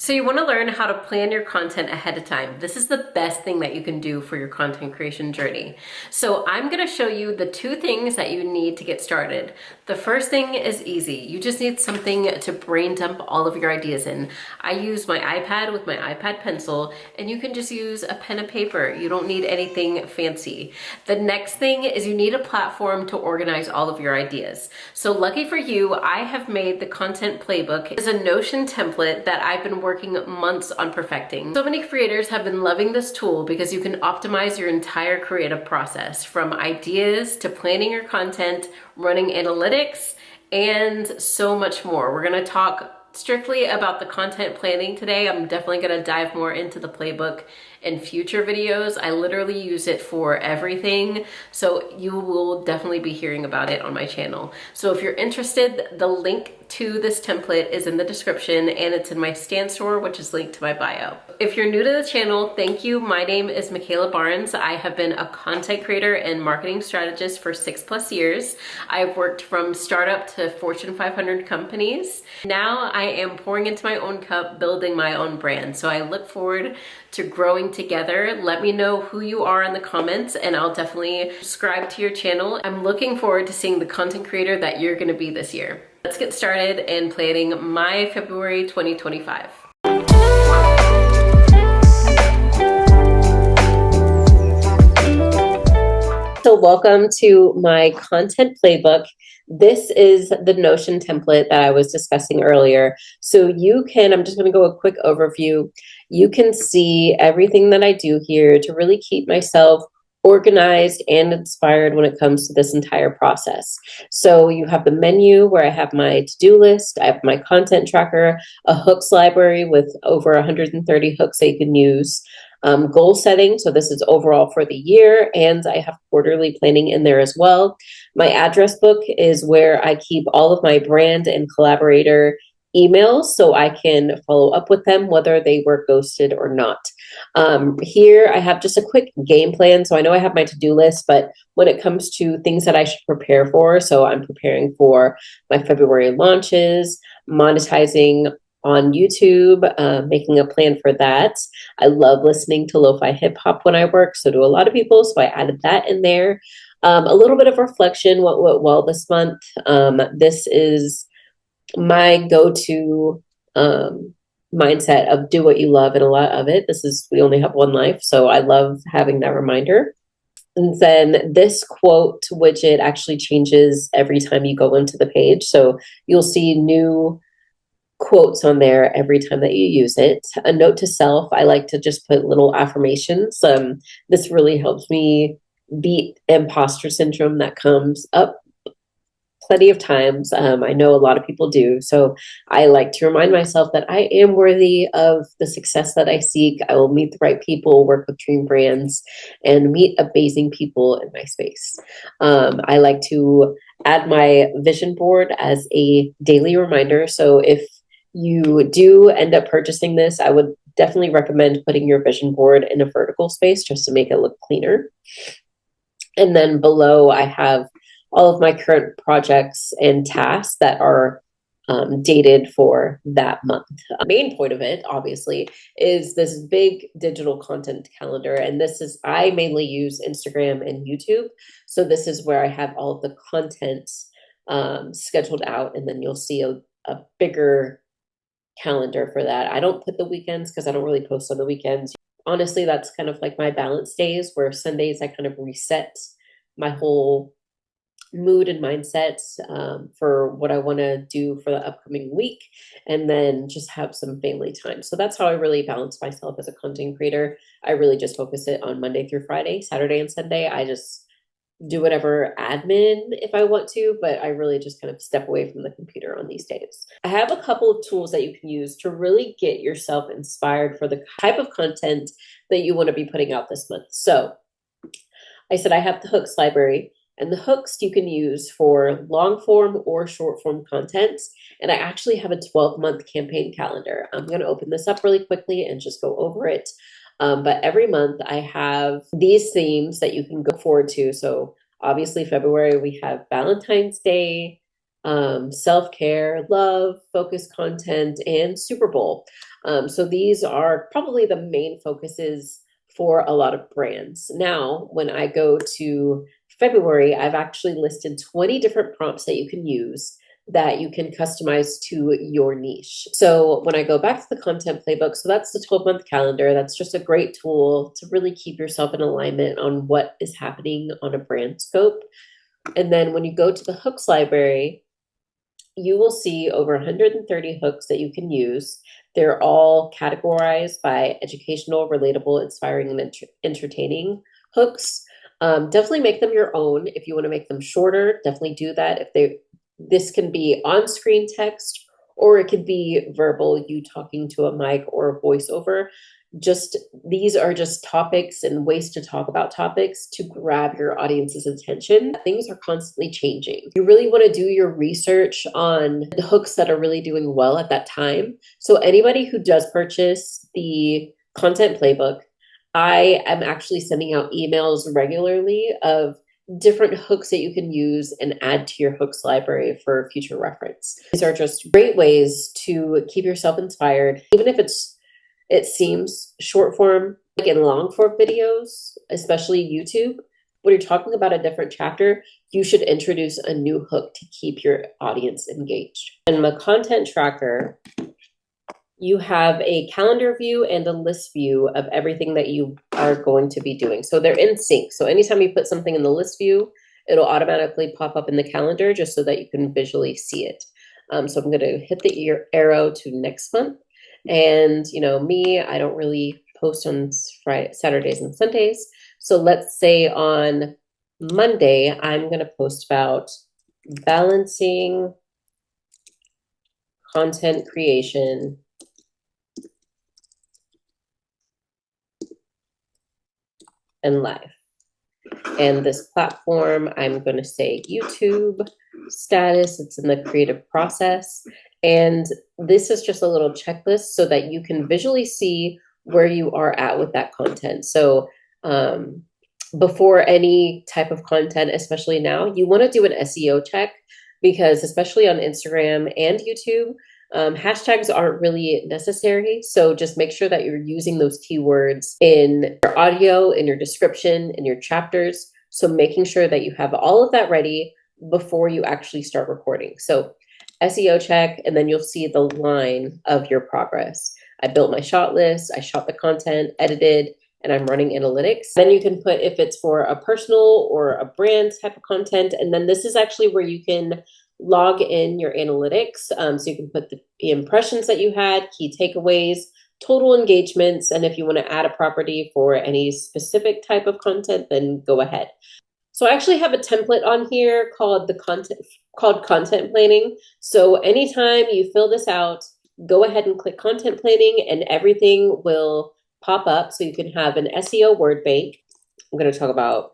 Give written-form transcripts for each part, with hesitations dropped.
So you want to learn how to plan your content ahead of time. This is the best thing that you can do for your content creation journey. So I'm going to show you the two things that you need to get started. The first thing is easy. You just need something to brain dump all of your ideas in. I use my iPad with my iPad pencil, and you can just use a pen and paper. You don't need anything fancy. The next thing is you need a platform to organize all of your ideas. So lucky for you, I have made the Content Playbook. It's a Notion template that I've been working months on perfecting. So many creators have been loving this tool because you can optimize your entire creative process, from ideas to planning your content, running analytics, and so much more. We're gonna talk strictly about the content planning today. I'm definitely gonna dive more into the playbook in future videos. I literally use it for everything, so you will definitely be hearing about it on my channel. So if you're interested, the link to this template is in the description, and it's in my Stan store, which is linked to my bio. If you're new to the channel, thank you. My name is Mikaela Barnes. I have been a content creator and marketing strategist for 6+ years. I've worked from startup to Fortune 500 companies. Now I am pouring into my own cup, building my own brand. So I look forward to growing together. Let me know who you are in the comments, and I'll definitely subscribe to your channel. I'm looking forward to seeing the content creator that you're gonna be this year. Let's get started in planning my February 2025. So welcome to my content playbook. This is the Notion template that I was discussing earlier. So you can, I'm just going to go a quick overview. You can see everything that I do here to really keep myself organized and inspired when it comes to this entire process. So you have the menu where I have my to-do list, I have my content tracker, a hooks library with over 130 hooks that you can use. Goal setting, so this is overall for the year, and I have quarterly planning in there as well. My address book is where I keep all of my brand and collaborator emails so I can follow up with them whether they were ghosted or not. Here I have just a quick game plan. So I know I have my to-do list, but when it comes to things that I should prepare for, so I'm preparing for my February launches, monetizing on YouTube, making a plan for that. I love listening to lo-fi hip hop when I work, so do a lot of people, so I added that in there. A little bit of reflection, what went well this month. This is my go-to mindset of do what you love, and a lot of it, this is, we only have one life, so I love having that reminder. And then this quote widget actually changes every time you go into the page, so you'll see new quotes on there every time that you use it. A note to self, I like to just put little affirmations. This really helps me beat imposter syndrome that comes up plenty of times. I know a lot of people do. So I like to remind myself that I am worthy of the success that I seek. I will meet the right people, work with dream brands, and meet amazing people in my space. I like to add my vision board as a daily reminder. So if you do end up purchasing this, I would definitely recommend putting your vision board in a vertical space just to make it look cleaner. And then below, I have all of my current projects and tasks that are dated for that month. The main point of it, obviously, is this big digital content calendar. And this is, I mainly use Instagram and YouTube. So this is where I have all of the content scheduled out. And then you'll see a bigger calendar for that. I don't put the weekends because I don't really post on the weekends. Honestly, that's kind of like my balance days, where Sundays I kind of reset my whole mood and mindset for what I want to do for the upcoming week, and then just have some family time. So that's how I really balance myself as a content creator. I really just focus it on Monday through Friday. Saturday and Sunday, I just do whatever admin if I want to, but I really just kind of step away from the computer on these days. I have a couple of tools that you can use to really get yourself inspired for the type of content that you want to be putting out this month. So I said I have the hooks library, and the hooks you can use for long form or short form content. And I actually have a 12-month campaign calendar. I'm going to open this up really quickly and just go over it. But every month I have these themes that you can go forward to. So obviously February, we have Valentine's Day, self-care, love, focus content, and Super Bowl. So these are probably the main focuses for a lot of brands. Now, when I go to February, I've actually listed 20 different prompts that you can use that you can customize to your niche. So when I go back to the content playbook, so that's the 12-month calendar. That's just a great tool to really keep yourself in alignment on what is happening on a brand scope. And then when you go to the hooks library, you will see over 130 hooks that you can use. They're all categorized by educational, relatable, inspiring, and entertaining hooks. Definitely make them your own. If you want to make them shorter, definitely do that. This can be on-screen text, or it could be verbal, you talking to a mic or a voiceover. These are just topics and ways to talk about topics to grab your audience's attention. Things are constantly changing. You really want to do your research on the hooks that are really doing well at that time. So anybody who does purchase the content playbook, I am actually sending out emails regularly of different hooks that you can use and add to your hooks library for future reference. These are just great ways to keep yourself inspired, even if it seems short form, like in long form videos, especially YouTube. When you're talking about a different chapter, you should introduce a new hook to keep your audience engaged. In the content tracker, you have a calendar view and a list view of everything that you are going to be doing. So they're in sync. So anytime you put something in the list view, it'll automatically pop up in the calendar just so that you can visually see it. So I'm going to hit the arrow to next month. And, me, I don't really post on Saturdays and Sundays. So let's say on Monday, I'm going to post about balancing content creation and live. And this platform, I'm going to say YouTube status. It's in the creative process. And this is just a little checklist so that you can visually see where you are at with that content. So before any type of content, especially now, you want to do an SEO check, because especially on Instagram and YouTube, hashtags aren't really necessary. So just make sure that you're using those keywords in your audio, in your description, in your chapters. So making sure that you have all of that ready before you actually start recording. So SEO check, and then you'll see the line of your progress. I built my shot list, I shot the content, edited, and I'm running analytics. Then you can put if it's for a personal or a brand type of content. And then this is actually where you can log in your analytics. So you can put the impressions that you had, key takeaways, total engagements. And if you want to add a property for any specific type of content, then go ahead. So I actually have a template on here called content planning. So anytime you fill this out, go ahead and click content planning and everything will pop up. So you can have an SEO word bank. I'm going to talk about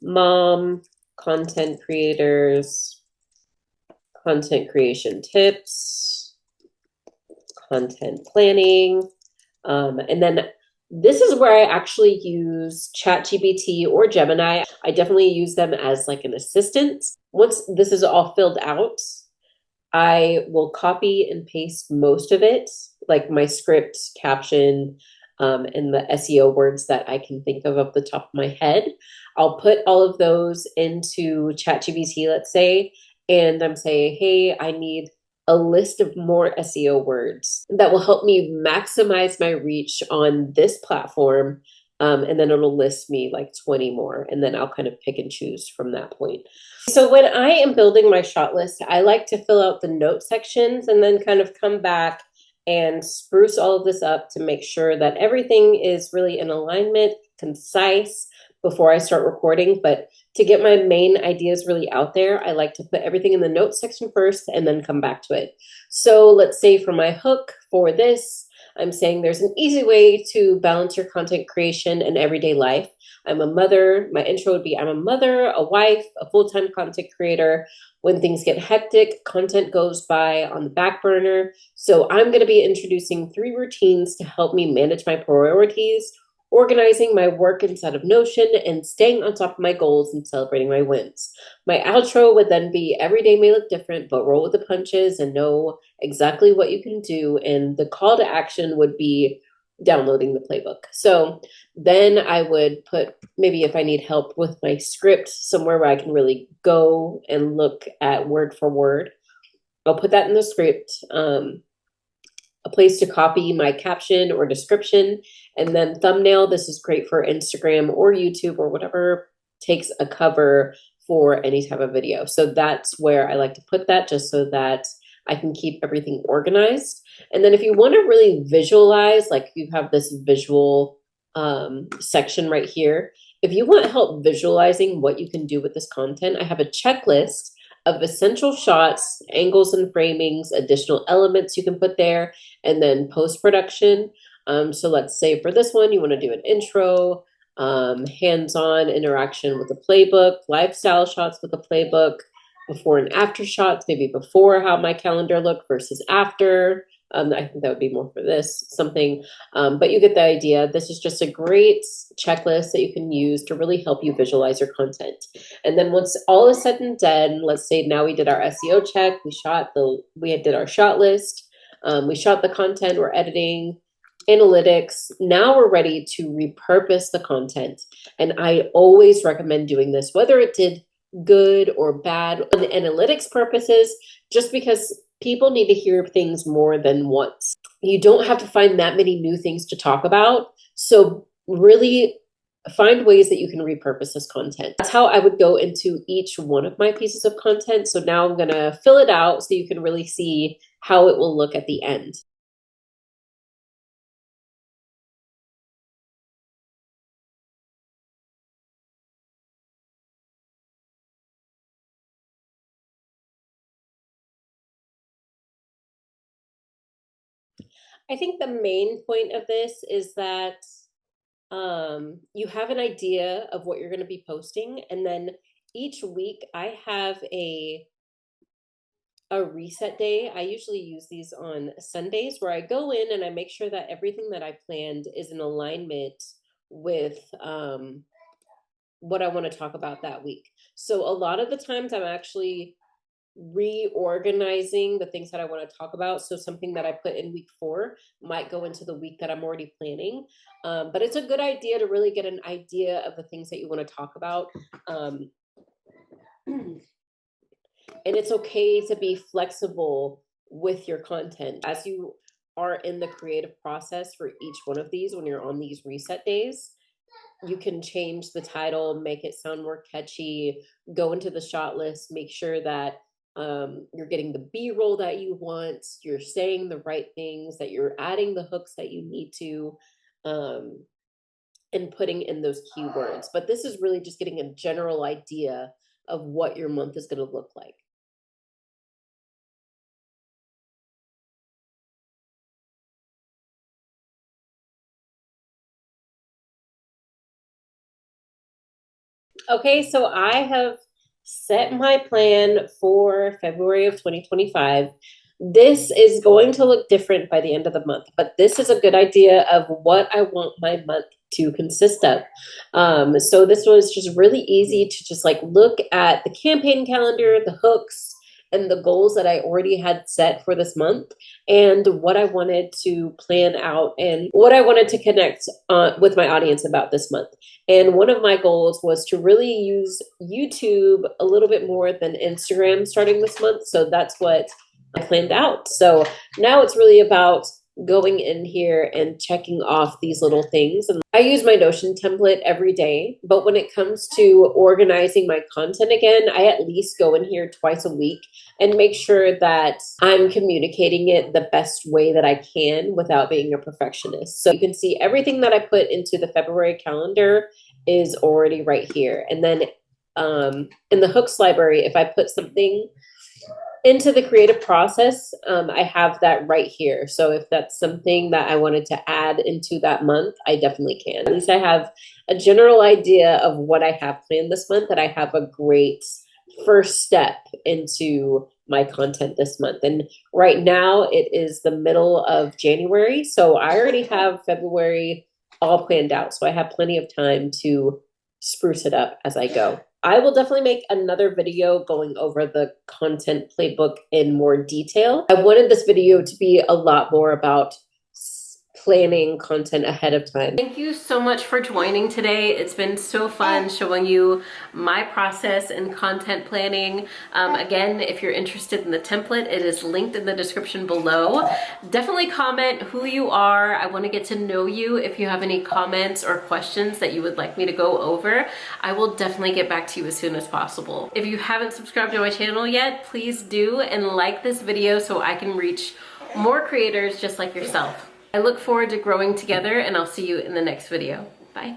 mom, content creators, content creation tips, content planning. And then this is where I actually use ChatGPT or Gemini. I definitely use them as like an assistant. Once this is all filled out, I will copy and paste most of it, like my script, caption, and the SEO words that I can think of off the top of my head. I'll put all of those into ChatGPT, let's say, and I'm saying, hey, I need a list of more SEO words that will help me maximize my reach on this platform. And then it'll list me like 20 more, and then I'll kind of pick and choose from that point. So when I am building my shot list, I like to fill out the note sections and then kind of come back and spruce all of this up to make sure that everything is really in alignment, concise before I start recording. But to get my main ideas really out there, I like to put everything in the notes section first and then come back to it. So let's say for my hook for this, I'm saying there's an easy way to balance your content creation and everyday life. I'm a mother. My intro would be I'm a mother, a wife, a full-time content creator. When things get hectic, content goes by on the back burner. So I'm going to be introducing 3 routines to help me manage my priorities organizing my work inside of Notion, and staying on top of my goals and celebrating my wins. My outro would then be every day may look different, but roll with the punches and know exactly what you can do. And the call to action would be downloading the playbook. So then I would put, maybe if I need help with my script, somewhere where I can really go and look at word for word, I'll put that in the script. A place to copy my caption or description, and then thumbnail. This is great for Instagram or YouTube or whatever takes a cover for any type of video. So that's where I like to put that, just so that I can keep everything organized. And then if you want to really visualize, like you have this visual section right here, if you want help visualizing what you can do with this content, I have a checklist of essential shots, angles and framings, additional elements you can put there, and then post-production. So let's say for this one, you want to do an intro, hands-on interaction with the playbook, lifestyle shots with the playbook, before and after shots, maybe before how my calendar looked versus after. I think that would be more for this something, but you get the idea. This is just a great checklist that you can use to really help you visualize your content. And then once all is said and done, let's say now we did our SEO check, we did our shot list, we shot the content, we're editing, analytics. Now we're ready to repurpose the content. And I always recommend doing this, whether it did good or bad for the analytics purposes, just because people need to hear things more than once. You don't have to find that many new things to talk about. So really find ways that you can repurpose this content. That's how I would go into each one of my pieces of content. So now I'm going to fill it out so you can really see how it will look at the end. I think the main point of this is that you have an idea of what you're going to be posting, and then each week I have a reset day. I usually use these on Sundays, where I go in and I make sure that everything that I planned is in alignment with what I want to talk about that week. So a lot of the times I'm actually reorganizing the things that I want to talk about. So something that I put in week 4 might go into the week that I'm already planning. But it's a good idea to really get an idea of the things that you want to talk about. And it's okay to be flexible with your content as you are in the creative process for each one of these. When you're on these reset days, you can change the title, make it sound more catchy, go into the shot list, make sure that you're getting the B-roll that you want, you're saying the right things, that you're adding the hooks that you need to, and putting in those keywords. But this is really just getting a general idea of what your month is going to look like. Okay, so I have set my plan for February of 2025. This is going to look different by the end of the month, but this is a good idea of what I want my month to consist of. So this was just really easy to just like look at the campaign calendar, the hooks, and the goals that I already had set for this month, and what I wanted to plan out and what I wanted to connect with my audience about this month. And one of my goals was to really use YouTube a little bit more than Instagram starting this month. So that's what I planned out. So now it's really about going in here and checking off these little things. And I use my Notion template every day, but when it comes to organizing my content again, I at least go in here twice a week and make sure that I'm communicating it the best way that I can without being a perfectionist. So you can see everything that I put into the February calendar is already right here. And then in the hooks library, if I put something into the creative process, I have that right here. So if that's something that I wanted to add into that month, I definitely can. At least I have a general idea of what I have planned this month, that I have a great first step into my content this month. And right now it is the middle of January. So I already have February all planned out. So I have plenty of time to spruce it up as I go. I will definitely make another video going over the content playbook in more detail. I wanted this video to be a lot more about planning content ahead of time. Thank you so much for joining today. It's been so fun showing you my process in content planning. Again, if you're interested in the template, it is linked in the description below. Definitely comment who you are. I want to get to know you. If you have any comments or questions that you would like me to go over, I will definitely get back to you as soon as possible. If you haven't subscribed to my channel yet, please do, and like this video so I can reach more creators just like yourself. I look forward to growing together, and I'll see you in the next video. Bye.